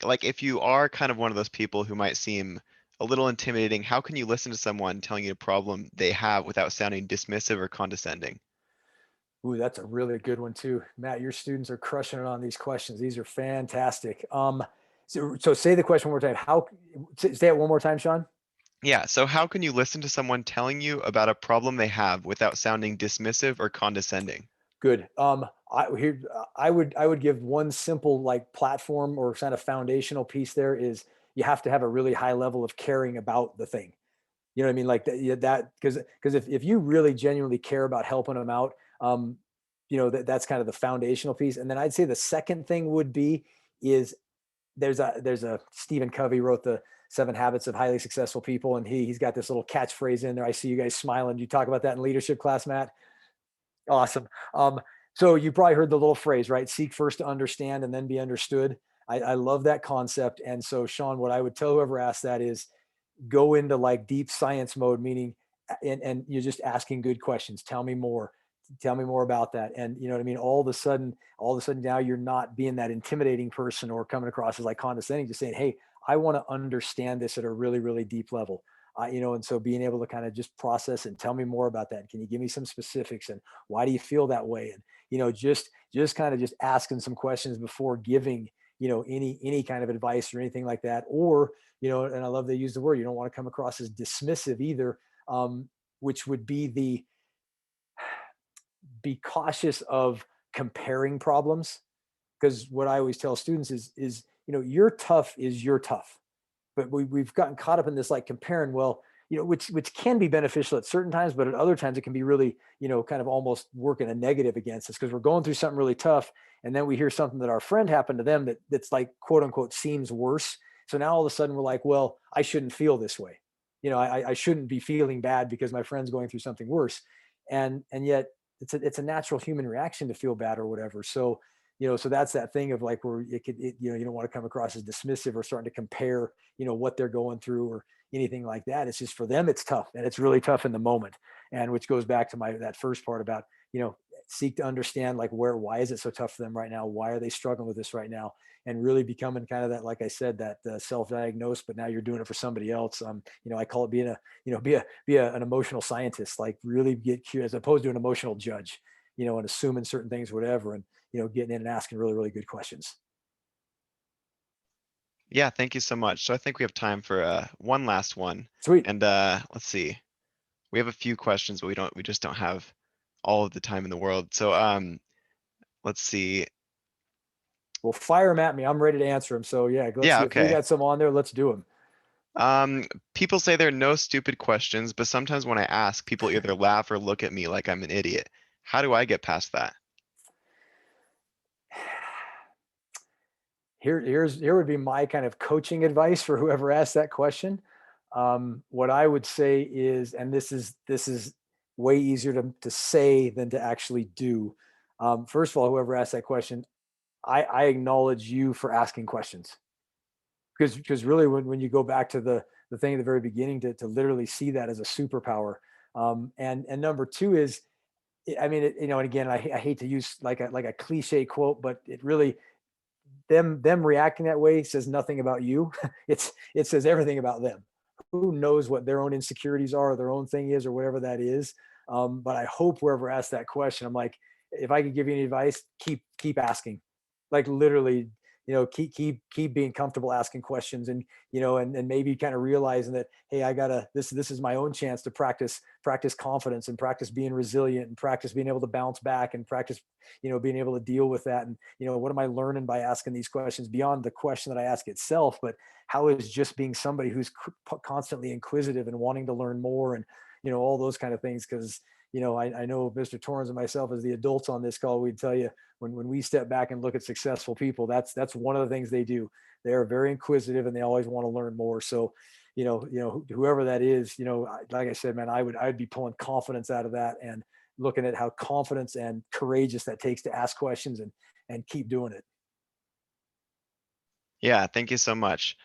like if you are kind of one of those people who might seem a little intimidating, how can you listen to someone telling you a problem they have without sounding dismissive or condescending? Ooh, that's a really good one too. Matt, your students are crushing it on these questions. These are fantastic. So say the question one more time. Say it one more time, Sean? Yeah, so how can you listen to someone telling you about a problem they have without sounding dismissive or condescending? Good. I would give one simple like platform or kind of foundational piece there is you have to have a really high level of caring about the thing. You know what I mean? Like that because if you really genuinely care about helping them out, that's kind of the foundational piece. And then I'd say the second thing would be is there's a Stephen Covey wrote the 7 Habits of Highly Successful People, and he's got this little catchphrase in there. I see you guys smiling. You talk about that in leadership class, Matt. Awesome. So you probably heard the little phrase, right? Seek first to understand and then be understood. I love that concept. And so, Sean, what I would tell whoever asked that is go into like deep science mode, meaning, and you're just asking good questions. Tell me more about that. And you know what I mean? All of a sudden now you're not being that intimidating person or coming across as like condescending, just saying, hey, I want to understand this at a really, really deep level. And so being able to kind of just process and tell me more about that. Can you give me some specifics and why do you feel that way? And, just kind of just asking some questions before giving, any kind of advice or anything like that. Or, and I love they use the word, you don't want to come across as dismissive either, which would be cautious of comparing problems. Because what I always tell students is, your tough is your tough. But we've gotten caught up in this like comparing, well, which can be beneficial at certain times, but at other times it can be really, kind of almost working a negative against us because we're going through something really tough. And then we hear something that our friend happened to them that's like, quote unquote, seems worse. So now all of a sudden we're like, well, I shouldn't feel this way. I shouldn't be feeling bad because my friend's going through something worse. And yet it's a natural human reaction to feel bad or whatever. So, so that's that thing of like where you don't want to come across as dismissive or starting to compare, what they're going through or anything like that. It's just for them, it's tough and it's really tough in the moment. And which goes back to that first part about, seek to understand like why is it so tough for them right now? Why are they struggling with this right now? And really becoming kind of that, like I said, that self-diagnosed, but now you're doing it for somebody else. I call it being an emotional scientist, like really get curious as opposed to an emotional judge, and assuming certain things, whatever. And, getting in and asking really, really good questions. Yeah, thank you so much. So I think we have time for one last one. Sweet. And let's see. We have a few questions, but we just don't have all of the time in the world. So let's see. Well, fire them at me. I'm ready to answer them. So yeah, let's Yeah, see if you okay. got some on there. Let's do them. People say there are no stupid questions, but sometimes when I ask, people either laugh or look at me like I'm an idiot. How do I get past that? Here would be my kind of coaching advice for whoever asked that question. What I would say is, and this is way easier to say than to actually do. First of all, whoever asked that question, I acknowledge you for asking questions, because really when you go back to the thing at the very beginning, to literally see that as a superpower. And number two is, I mean, and again, I hate to use like a cliche quote, but it really, them reacting that way says nothing about you. It says everything about them. Who knows what their own insecurities are, or their own thing is, or whatever that is. But I hope whoever asked that question, I'm like, if I could give you any advice, keep asking. Like literally, keep being comfortable asking questions, and and maybe kind of realizing that, hey, I gotta, this is my own chance to practice confidence, and practice being resilient, and practice being able to bounce back, and practice being able to deal with that. And what am I learning by asking these questions, beyond the question that I ask itself? But how is just being somebody who's constantly inquisitive and wanting to learn more, and all those kind of things. Because I know Mr. Torrens and myself, as the adults on this call, we'd tell you, when we step back and look at successful people, that's one of the things they do. They are very inquisitive, and they always want to learn more. So whoever that is, like I said, man, I'd be pulling confidence out of that, and looking at how confidence and courageous that takes to ask questions, and keep doing it. Yeah, thank you so much.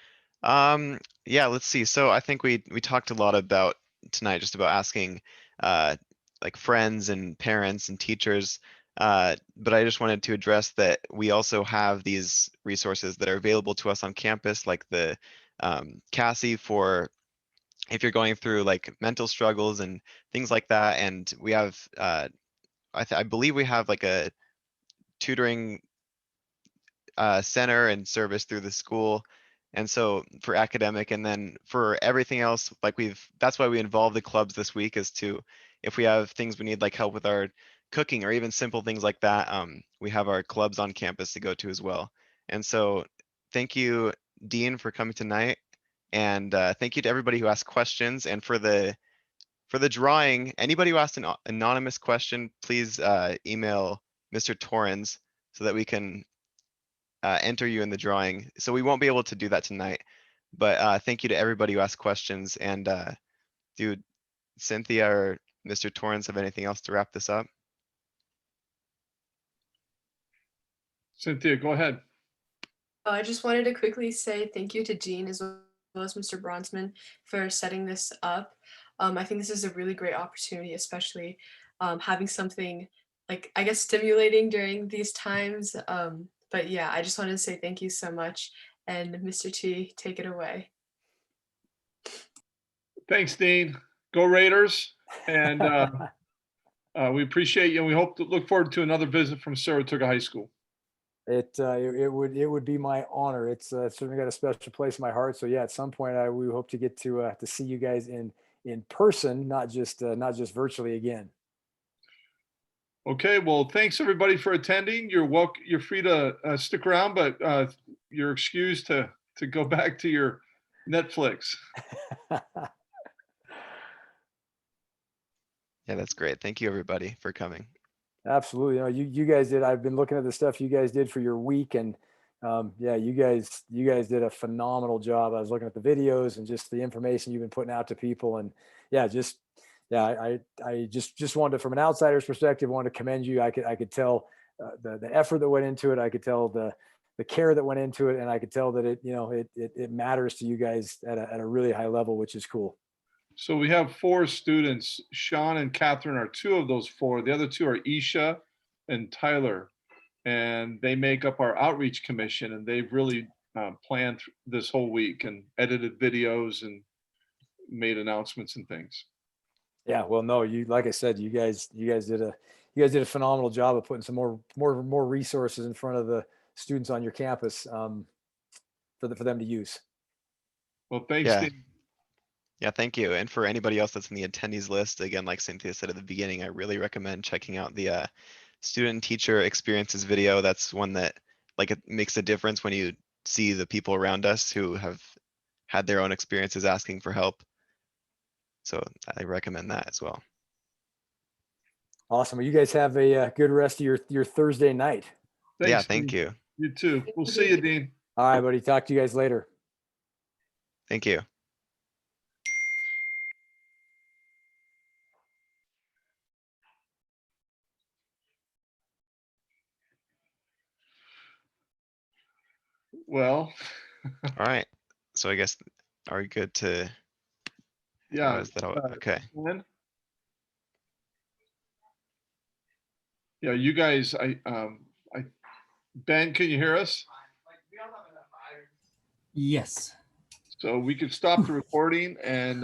Yeah, let's see. So I think we talked a lot about tonight, just about asking like friends and parents and teachers. But I just wanted to address that we also have these resources that are available to us on campus, like the Cassie, for if you're going through like mental struggles and things like that. And we have I believe we have like a tutoring center and service through the school. And so for academic, and then for everything else, like that's why we involve the clubs this week, is to, if we have things we need, like help with our cooking or even simple things like that, we have our clubs on campus to go to as well. And so thank you, Dean, for coming tonight. And thank you to everybody who asked questions. And for the drawing, anybody who asked an anonymous question, please email Mr. Torrens so that we can enter you in the drawing. So we won't be able to do that tonight, but thank you to everybody who asked questions. And do Cynthia or Mr. Torrens have anything else to wrap this up? Cynthia, go ahead. I just wanted to quickly say thank you to Dean as well as Mr. Bronsman for setting this up. I think this is a really great opportunity, especially having something like, I guess, stimulating during these times. But yeah, I just wanted to say thank you so much. And Mr. T, take it away. Thanks, Dean. Go Raiders. And we appreciate you. And we look forward to another visit from Saratoga High School. It would be my honor. It's certainly got a special place in my heart. So yeah, at some point we hope to get to see you guys in person, not just virtually again. Okay, well, thanks everybody for attending. You're welcome. You're free to stick around, but you're excused to go back to your Netflix. Yeah, that's great. Thank you, everybody, for coming. Absolutely. You guys did. I've been looking at the stuff you guys did for your week, and yeah, you guys did a phenomenal job. I was looking at the videos and just the information you've been putting out to people, and yeah, I just wanted to, from an outsider's perspective, wanted to commend you. I could tell the effort that went into it. I could tell the care that went into it, and I could tell that it matters to you guys at a really high level, which is cool. So we have 4 students. Sean and Catherine are 2 of those 4. The other 2 are Isha and Tyler, and they make up our outreach commission. And they've really planned this whole week and edited videos and made announcements and things. Yeah, well, no, like I said, you guys did a phenomenal job of putting some more resources in front of the students on your campus. for them to use. Well, thanks, Yeah. Dean. Yeah, thank you. And for anybody else that's in the attendees list, again, like Cynthia said at the beginning, I really recommend checking out the student and teacher experiences video. That's one that like it makes a difference when you see the people around us who have had their own experiences asking for help. So I recommend that as well. Awesome. Well, you guys have a good rest of your Thursday night. Yeah, Thanks, thank Dean. you. You too. We'll see you, Dean. All right, buddy. Talk to you guys later. Thank you. Well, All right. So I guess, are we good to, yeah. is that all? Okay. Ben? Yeah, you guys, Ben, can you hear us? Yes. So we could stop the recording and